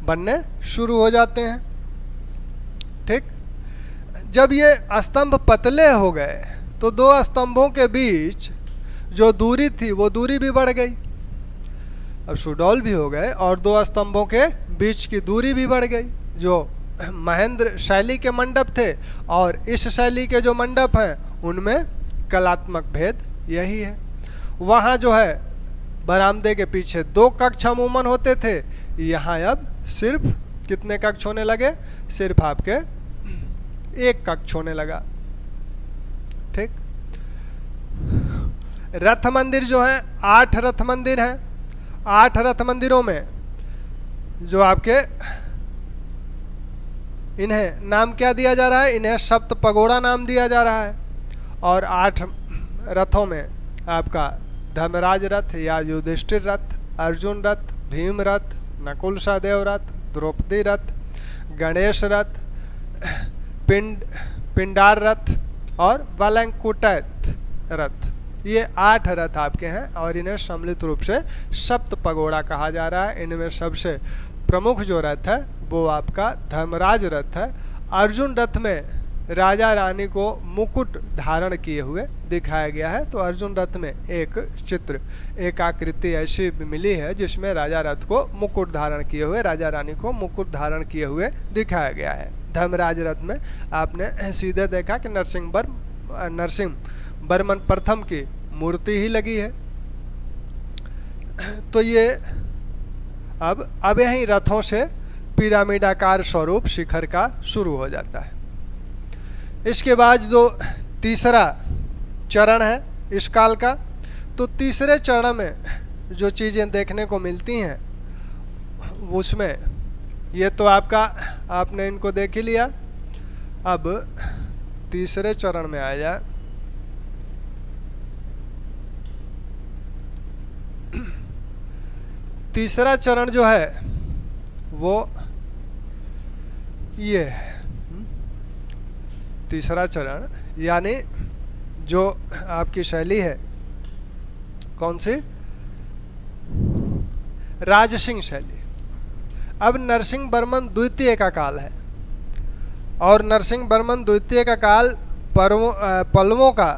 बनने शुरू हो जाते हैं। ठीक, जब ये स्तंभ पतले हो गए तो दो स्तंभों के बीच जो दूरी थी वो दूरी भी बढ़ गई। अब सुडौल भी हो गए और दो स्तंभों के बीच की दूरी भी बढ़ गई। जो महेंद्र शैली के मंडप थे और इस शैली के जो मंडप हैं उनमें कलात्मक भेद यही है। वहाँ जो है बरामदे के पीछे दो कक्ष अमूमन होते थे, यहाँ अब सिर्फ कितने कक्ष होने लगे? सिर्फ आपके एक कक्ष होने लगा। ठीक, रथ मंदिर जो है, 8 रथ मंदिर हैं। 8 रथ मंदिरों में जो आपके, इन्हें नाम क्या दिया जा रहा है? इन्हें सप्त पगोड़ा नाम दिया जा रहा है। और 8 रथों में आपका धर्मराज रथ या युधिष्ठिर रथ, अर्जुन रथ, भीम रथ, नकुल सहदेव रथ, द्रौपदी रथ, गणेश रथ, पिंडार रथ और वालंकुटैत रथ, ये 8 रथ आपके हैं और इन्हें सम्मिलित रूप से सप्त पगोड़ा कहा जा रहा है। इनमें सबसे प्रमुख जो रथ है वो आपका धर्मराज रथ है। अर्जुन रथ में राजा रानी को मुकुट धारण किए हुए दिखाया गया है। तो अर्जुन रथ में एक चित्र, एक आकृति ऐसी मिली है जिसमें राजा रथ को मुकुट धारण किए हुए, राजा रानी को मुकुट धारण किए हुए दिखाया गया है। धर्मराज रथ में आपने सीधे देखा कि नरसिंह वर्मन प्रथम की मूर्ति ही लगी है। तो ये अब यही रथों से पिरामिडाकार स्वरूप शिखर का शुरू हो जाता है। इसके बाद जो तीसरा चरण है इस काल का, तो तीसरे चरण में जो चीज़ें देखने को मिलती हैं उसमें ये तो आपका, आपने इनको देख ही लिया। अब तीसरे चरण में आ जाए, तीसरा चरण जो है वो ये है। तीसरा चरण यानी जो आपकी शैली है, कौन सी? राजसिंह शैली। अब नरसिंह वर्मन द्वितीय का काल है और नरसिंह वर्मन द्वितीय का काल पल्लवों का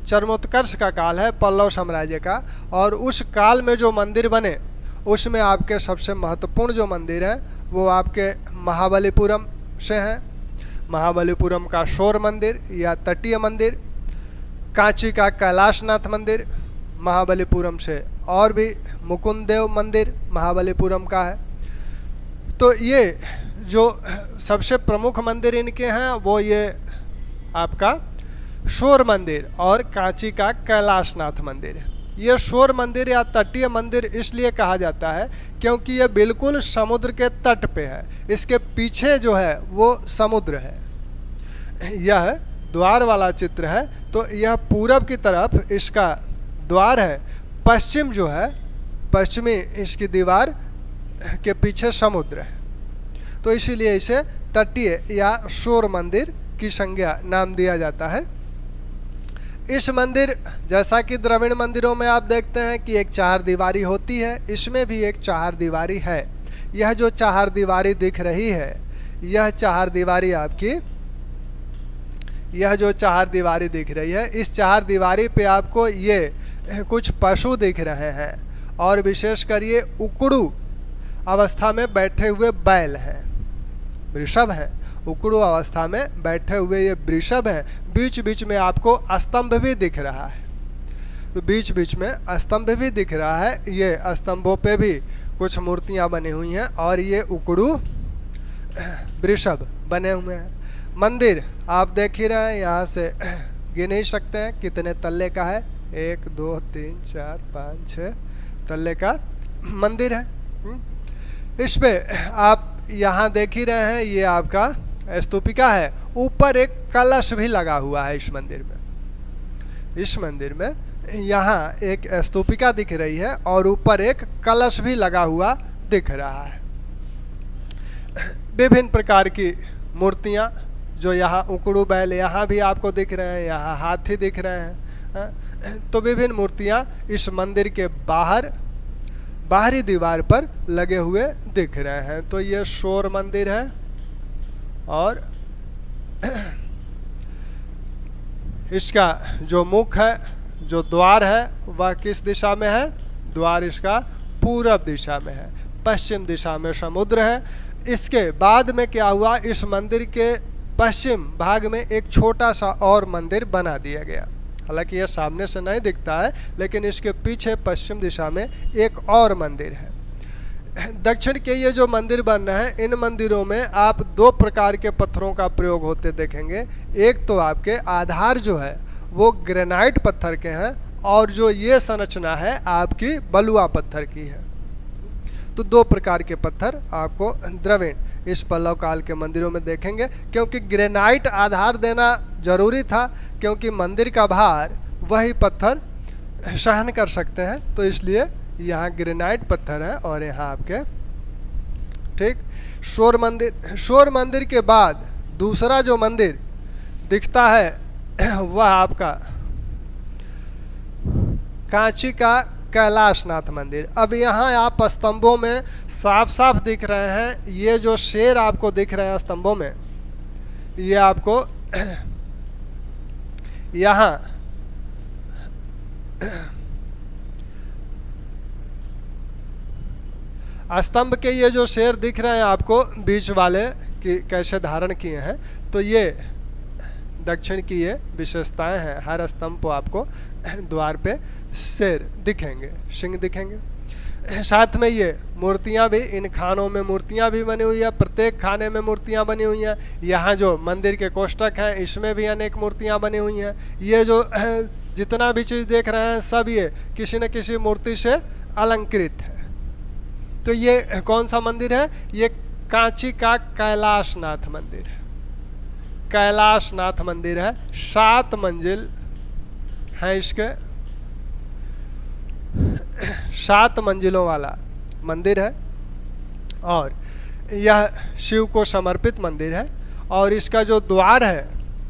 चरमोत्कर्ष का काल है, पल्लव साम्राज्य का। और उस काल में जो मंदिर बने उसमें आपके सबसे महत्वपूर्ण जो मंदिर है वो आपके महाबलीपुरम से है। महाबलीपुरम का शोर मंदिर या तटीय मंदिर, कांची का कैलाशनाथ मंदिर महाबलीपुरम से, और भी मुकुंददेव मंदिर महाबलीपुरम का है। तो ये जो सबसे प्रमुख मंदिर इनके हैं वो ये आपका शोर मंदिर और कांची का कैलाशनाथ मंदिर है। ये शोर मंदिर या तटीय मंदिर इसलिए कहा जाता है क्योंकि ये बिल्कुल समुद्र के तट पे है, इसके पीछे जो है वो समुद्र है। यह द्वार वाला चित्र है, तो यह पूरब की तरफ इसका द्वार है, पश्चिम जो है पश्चिमी इसकी दीवार के पीछे समुद्र है, तो इसीलिए इसे तटीय या शोर मंदिर की संज्ञा नाम दिया जाता है। इस मंदिर जैसा कि द्रविड़ मंदिरों में आप देखते हैं कि एक चार दीवारी होती है, इसमें भी एक चार दीवारी है। यह जो चार दीवारी दिख रही है, यह चार दीवारी आपकी, यह जो चार दीवारी दिख रही है, इस चार दीवारी पे आपको ये कुछ पशु दिख रहे हैं, और विशेषकर ये उकड़ू अवस्था में बैठे हुए बैल हैं, वृषभ हैं। उकड़ू अवस्था में बैठे हुए ये वृषभ हैं। बीच बीच में आपको स्तंभ भी दिख रहा है, तो बीच बीच में स्तंभ भी दिख रहा है। ये स्तंभों पे भी कुछ मूर्तियां बनी हुई हैं और ये उकड़ू वृषभ बने हुए हैं। मंदिर आप देख ही रहे हैं, यहाँ से गिन ही सकते हैं कितने तल्ले का है, 1 2 3 4 5 6 तल्ले का मंदिर है। इस पे आप यहाँ देख ही रहे हैं, ये आपका स्तूपिका है। ऊपर एक कलश भी लगा हुआ है इस मंदिर में। इस मंदिर में यहाँ एक स्तूपिका दिख रही है और ऊपर एक कलश भी लगा हुआ दिख रहा है। विभिन्न प्रकार की मूर्तियाँ जो यहाँ उकड़ू बैल यहाँ भी आपको दिख रहे हैं, यहाँ हाथी दिख रहे हैं। तो विभिन्न मूर्तियाँ इस मंदिर के बाहरी दीवार पर लगे हुए दिख रहे हैं। तो ये शोर मंदिर है और इसका जो मुख है, जो द्वार है, वह किस दिशा में है? द्वार इसका पूरब दिशा में है, पश्चिम दिशा में समुद्र है। इसके बाद में क्या हुआ, इस मंदिर के पश्चिम भाग में एक छोटा सा और मंदिर बना दिया गया। हालांकि यह सामने से नहीं दिखता है, लेकिन इसके पीछे पश्चिम दिशा में एक और मंदिर है। दक्षिण के ये जो मंदिर बन रहे हैं, इन मंदिरों में आप दो प्रकार के पत्थरों का प्रयोग होते देखेंगे। एक तो आपके आधार जो है वो ग्रेनाइट पत्थर के हैं, और जो ये संरचना है आपकी बलुआ पत्थर की है। तो दो प्रकार के पत्थर आपको द्रविड़ इस पल्लव काल के मंदिरों में देखेंगे, क्योंकि ग्रेनाइट आधार देना जरूरी था, क्योंकि मंदिर का भार वही पत्थर सहन कर सकते हैं। तो इसलिए यहाँ ग्रेनाइट पत्थर है और यहाँ आपके ठीक शोर मंदिर के बाद दूसरा जो मंदिर दिखता है वह आपका कांची का कैलाशनाथ मंदिर। अब यहाँ आप स्तंभों में साफ साफ दिख रहे हैं, ये जो शेर आपको दिख रहे हैं स्तंभों में, ये आपको यहाँ स्तंभ के ये जो शेर दिख रहे हैं आपको बीच वाले कि कैसे धारण किए हैं, तो ये दक्षिण की ये विशेषताएं हैं। हर स्तंभ को आपको द्वार पे शेर दिखेंगे, सिंह दिखेंगे। साथ में ये मूर्तियां भी, इन खानों में मूर्तियां भी बनी हुई है, प्रत्येक खाने में मूर्तियां बनी हुई हैं। यहाँ जो मंदिर के कोष्टक हैं इसमें भी अनेक मूर्तियां बनी हुई हैं। ये जो जितना भी चीज़ देख रहे हैं सब ये किसी न किसी मूर्ति से अलंकृत है। तो ये कौन सा मंदिर है? ये कांची का कैलाशनाथ मंदिर है। कैलाशनाथ मंदिर है, 7 मंजिल है, इसके 7 मंजिलों वाला मंदिर है, और यह शिव को समर्पित मंदिर है। और इसका जो द्वार है,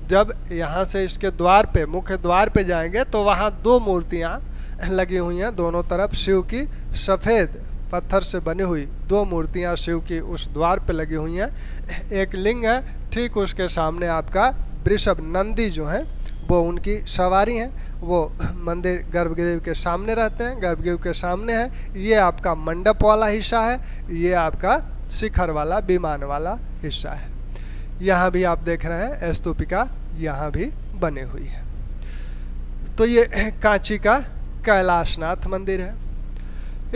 जब यहाँ से इसके द्वार पे, मुख्य द्वार पे जाएंगे तो वहाँ 2 मूर्तियाँ लगी हुई हैं दोनों तरफ। शिव की सफ़ेद पत्थर से बनी हुई 2 मूर्तियाँ शिव की उस द्वार पे लगी हुई हैं। एक लिंग है ठीक उसके सामने आपका वृषभ नंदी जो है वो उनकी सवारी है, वो मंदिर गर्भगृह के सामने रहते हैं, गर्भगृह के सामने है। ये आपका मंडप वाला हिस्सा है, ये आपका शिखर वाला विमान वाला हिस्सा है। यहाँ भी आप देख रहे हैं स्तूपिका यहाँ भी बनी हुई है। तो ये कांची का कैलाशनाथ मंदिर है।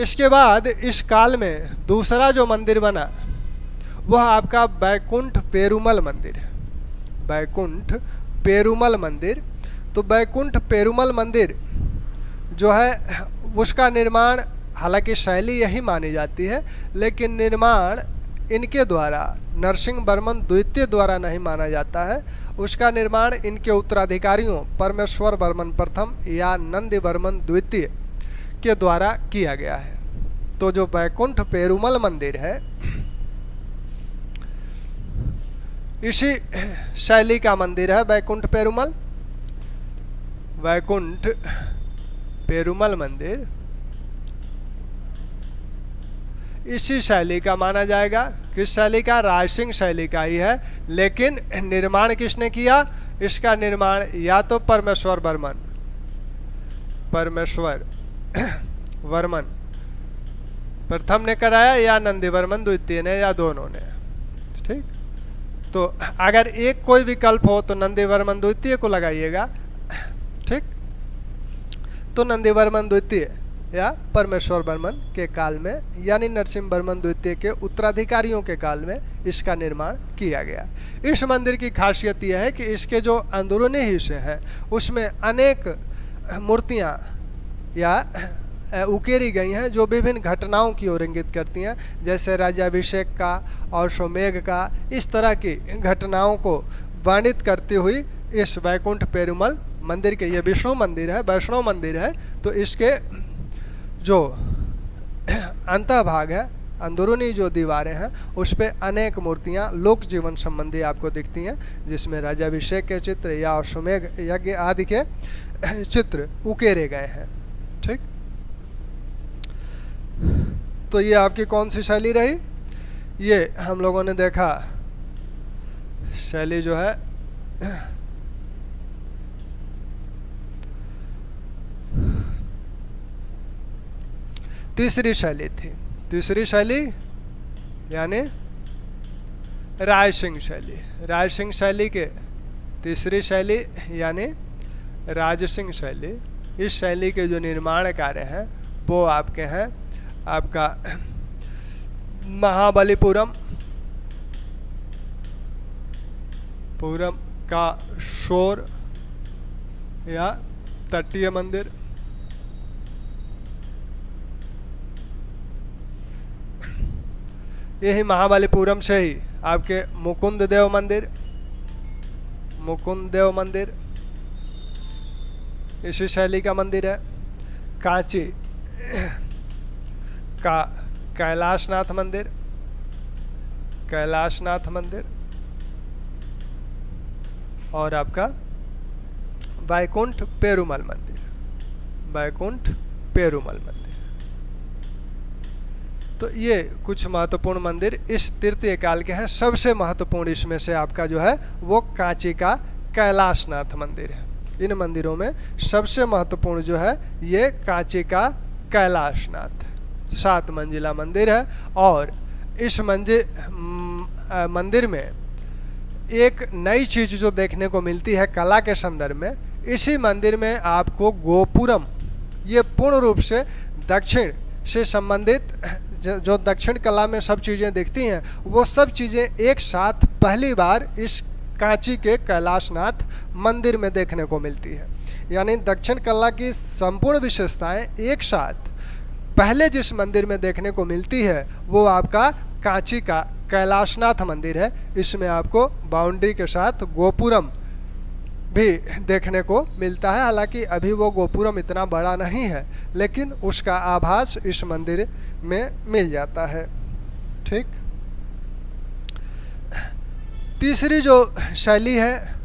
इसके बाद इस काल में दूसरा जो मंदिर बना वह आपका बैकुंठ पेरुमल मंदिर है। बैकुंठ पेरुमल मंदिर, तो बैकुंठ पेरुमल मंदिर जो है उसका निर्माण, हालांकि शैली यही मानी जाती है, लेकिन निर्माण इनके द्वारा नरसिंहवर्मन द्वितीय द्वारा नहीं माना जाता है। उसका निर्माण इनके उत्तराधिकारियों परमेश्वर वर्मन प्रथम या नंदीवर्मन द्वितीय के द्वारा किया गया है। तो जो बैकुंठ पेरुमल मंदिर है इसी शैली का मंदिर है बैकुंठ पेरुमल। बैकुंठ पेरुमल मंदिर इसी शैली का माना जाएगा। किस शैली का? राजसिंह शैली का ही है, लेकिन निर्माण किसने किया? इसका निर्माण या तो परमेश्वर वर्मन प्रथम ने कराया या नंदीवर्मन द्वितीय ने, या दोनों ने। ठीक, तो अगर एक कोई विकल्प हो तो नंदीवर्मन द्वितीय को लगाइएगा। ठीक, तो नंदीवर्मन द्वितीय या परमेश्वर वर्मन के काल में, यानी नरसिंहवर्मन द्वितीय के उत्तराधिकारियों के काल में इसका निर्माण किया गया। इस मंदिर की खासियत यह है कि इसके जो अंदरूनी हिस्से हैं उसमें अनेक मूर्तियां या उकेरी गई हैं जो विभिन्न घटनाओं की ओर इंगित करती हैं, जैसे राज्याभिषेक का और स्वमेघ का। इस तरह की घटनाओं को वर्णित करती हुई इस बैकुंठ पेरुमल मंदिर के, ये विष्णु मंदिर है, वैष्णव मंदिर है, तो इसके जो अंतः भाग है, अंदरूनी जो दीवारें हैं, उस पे अनेक मूर्तियां लोक जीवन संबंधी आपको दिखती हैं, जिसमें राज्याभिषेक के चित्र या अश्वमेघ यज्ञ आदि के चित्र उकेरे गए हैं। ठीक, तो ये आपकी कौन सी शैली रही? ये हम लोगों ने देखा शैली जो है तीसरी शैली थी। तीसरी शैली यानी राजसिंह शैली। राजसिंह शैली के तीसरी शैली यानी राजसिंह शैली। इस शैली के जो निर्माण कार्य हैं वो आपके हैं आपका महाबलीपुरम का शोर या तटीय मंदिर, यही महाबलीपुरम से ही आपके मुकुंद देव मंदिर इसी शैली का मंदिर है। कांची का कैलाशनाथ मंदिर और आपका बैकुंठ पेरुमल मंदिर। तो ये कुछ महत्वपूर्ण मंदिर इस तृतीय काल के हैं। सबसे महत्वपूर्ण इसमें से आपका जो है वो कांची का कैलाशनाथ मंदिर है। इन मंदिरों में सबसे महत्वपूर्ण जो है ये कांची का कैलाशनाथ 7 मंजिला मंदिर है। और इस मंदिर में एक नई चीज जो देखने को मिलती है कला के संदर्भ में, इसी मंदिर में आपको गोपुरम, ये पूर्ण रूप से दक्षिण से संबंधित जो दक्षिण कला में सब चीज़ें दिखती हैं वो सब चीज़ें एक साथ पहली बार इस कांची के कैलाशनाथ मंदिर में देखने को मिलती है। यानी दक्षिण कला की संपूर्ण विशेषताएं एक साथ पहले जिस मंदिर में देखने को मिलती है वो आपका कांची का कैलाशनाथ मंदिर है। इसमें आपको बाउंड्री के साथ गोपुरम भी देखने को मिलता है। हालांकि अभी वो गोपुरम इतना बड़ा नहीं है, लेकिन उसका आभास इस मंदिर में मिल जाता है। ठीक, तीसरी जो शैली है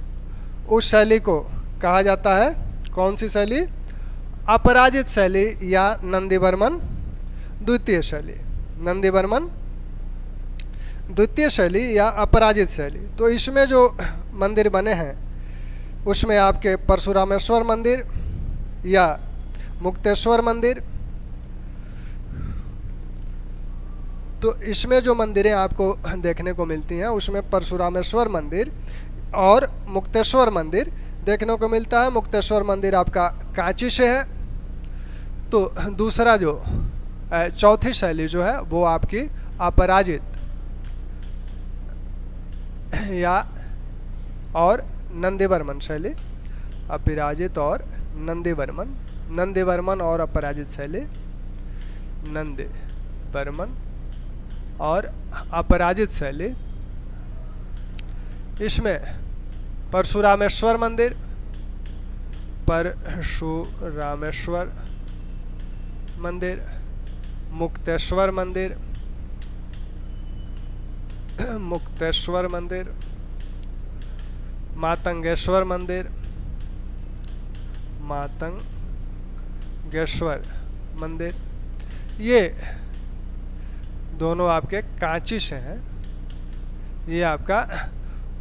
उस शैली को कहा जाता है, कौन सी शैली? अपराजित शैली या नंदीवर्मन द्वितीय शैली। नंदीवर्मन द्वितीय शैली या अपराजित शैली। तो इसमें जो मंदिर बने हैं उसमें आपके परशुरामेश्वर मंदिर या मुक्तेश्वर मंदिर, तो इसमें जो मंदिरें आपको देखने को मिलती हैं उसमें परशुरामेश्वर मंदिर और मुक्तेश्वर मंदिर देखने को मिलता है। मुक्तेश्वर मंदिर आपका कांची से है। तो दूसरा जो चौथी शैली जो है वो आपकी अपराजित या और नंदीवर्मन शैली, अपराजित और नंदीवर्मन, नंदीवर्मन और अपराजित शैली, नंदीवर्मन और अपराजित शैली। इसमें परशुरामेश्वर मंदिर, परशुरामेश्वर मंदिर, मुक्तेश्वर मंदिर, मुक्तेश्वर मंदिर, मातंगेश्वर मंदिर, मातंगेश्वर मंदिर, ये दोनों आपके कांची से हैं। ये आपका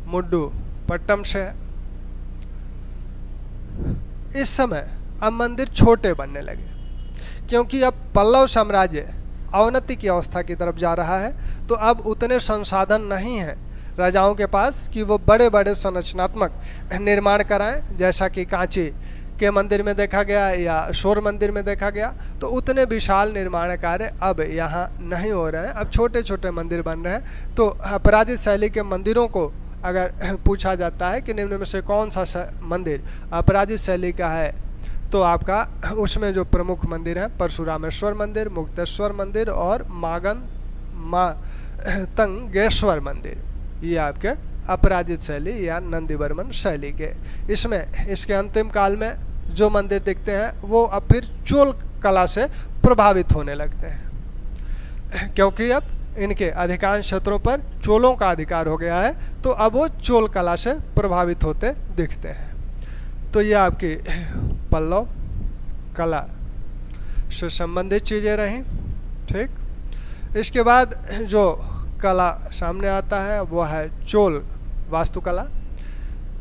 मुड्डू पट्टम से है। इस समय अब मंदिर छोटे बनने लगे क्योंकि अब पल्लव साम्राज्य अवनति की अवस्था की तरफ जा रहा है। तो अब उतने संसाधन नहीं हैं राजाओं के पास कि वो बड़े बड़े संरचनात्मक निर्माण कराएं, जैसा कि कांची के मंदिर में देखा गया या शोर मंदिर में देखा गया। तो उतने विशाल निर्माण कार्य अब यहाँ नहीं हो रहे हैं, अब छोटे छोटे मंदिर बन रहे हैं। तो अपराजित शैली के मंदिरों को अगर पूछा जाता है कि निम्न में से कौन सा मंदिर अपराजित शैली का है, तो आपका उसमें जो प्रमुख मंदिर है परशुरामेश्वर मंदिर, मुक्तेश्वर मंदिर और मातंगेश्वर मंदिर, ये आपके अपराजित शैली या नंदीवर्मन शैली के। इसमें इसके अंतिम काल में जो मंदिर दिखते हैं वो अब फिर चोल कला से प्रभावित होने लगते हैं क्योंकि अब इनके अधिकांश क्षेत्रों पर चोलों का अधिकार हो गया है। तो अब वो चोल कला से प्रभावित होते दिखते हैं। तो ये आपकी पल्लव कला से संबंधित चीज़ें रहीं। ठीक, इसके बाद जो कला सामने आता है वो है चोल वास्तुकला।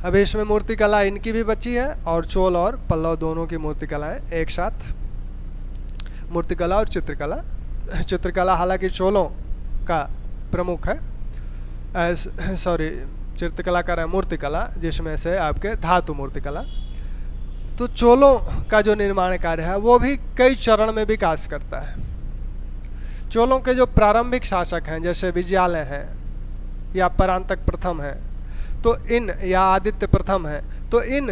अभी इसमें मूर्ति कला इनकी भी बची है और चोल और पल्लव दोनों की मूर्ति कलाएं एक साथ, मूर्ति कला और चित्रकला। चित्रकला हालांकि चोलों का प्रमुख है, सॉरी चित्रकला का है मूर्ति कला, जिसमें से आपके धातु मूर्ति कला। तो चोलों का जो निर्माण कार्य है वो भी कई चरण में विकास करता है। चोलों के जो प्रारंभिक शासक हैं जैसे विजयालय हैं या परांतक प्रथम है, तो इन या आदित्य प्रथम है, तो इन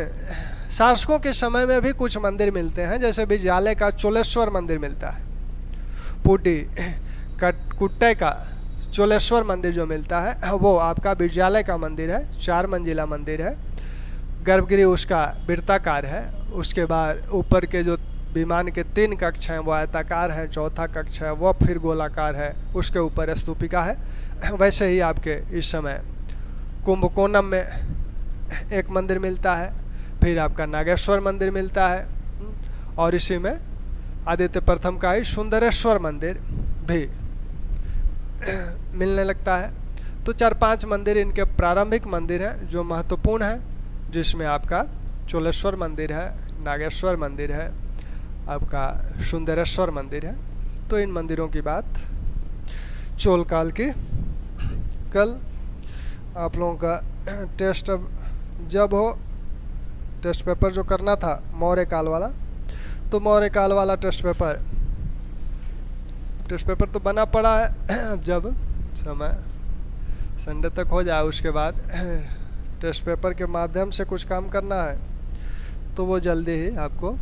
शासकों के समय में भी कुछ मंदिर मिलते हैं। जैसे विजयालय का चोलेश्वर मंदिर मिलता है, पुटी कुट्टे का चोलेश्वर मंदिर जो मिलता है वो आपका विजयालय का मंदिर है, 4 मंजिला मंदिर है। गर्भगृह उसका वृत्ताकार है। उसके बाद ऊपर के जो विमान के 3 कक्ष हैं वो आयताकार हैं, चौथा कक्ष है वो फिर गोलाकार है, उसके ऊपर स्तूपिका है। वैसे ही आपके इस समय कुंभकोणम में एक मंदिर मिलता है, फिर आपका नागेश्वर मंदिर मिलता है और इसी में आदित्य प्रथम का ही सुंदरेश्वर मंदिर भी मिलने लगता है। तो 4-5 मंदिर इनके प्रारंभिक मंदिर हैं जो महत्वपूर्ण हैं, जिसमें आपका चोलेश्वर मंदिर है, नागेश्वर मंदिर है, आपका सुंदरेश्वर मंदिर है। तो इन मंदिरों की बात चोल काल की। कल आप लोगों का टेस्ट अब जब हो, टेस्ट पेपर जो करना था मौर्य काल वाला, तो मौर्य काल वाला टेस्ट पेपर तो बना पड़ा है। अब जब समय संडे तक हो जाए उसके बाद टेस्ट पेपर के माध्यम से कुछ काम करना है तो वो जल्दी ही आपको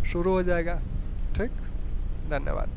शुरू हो जाएगा। ठीक, धन्यवाद।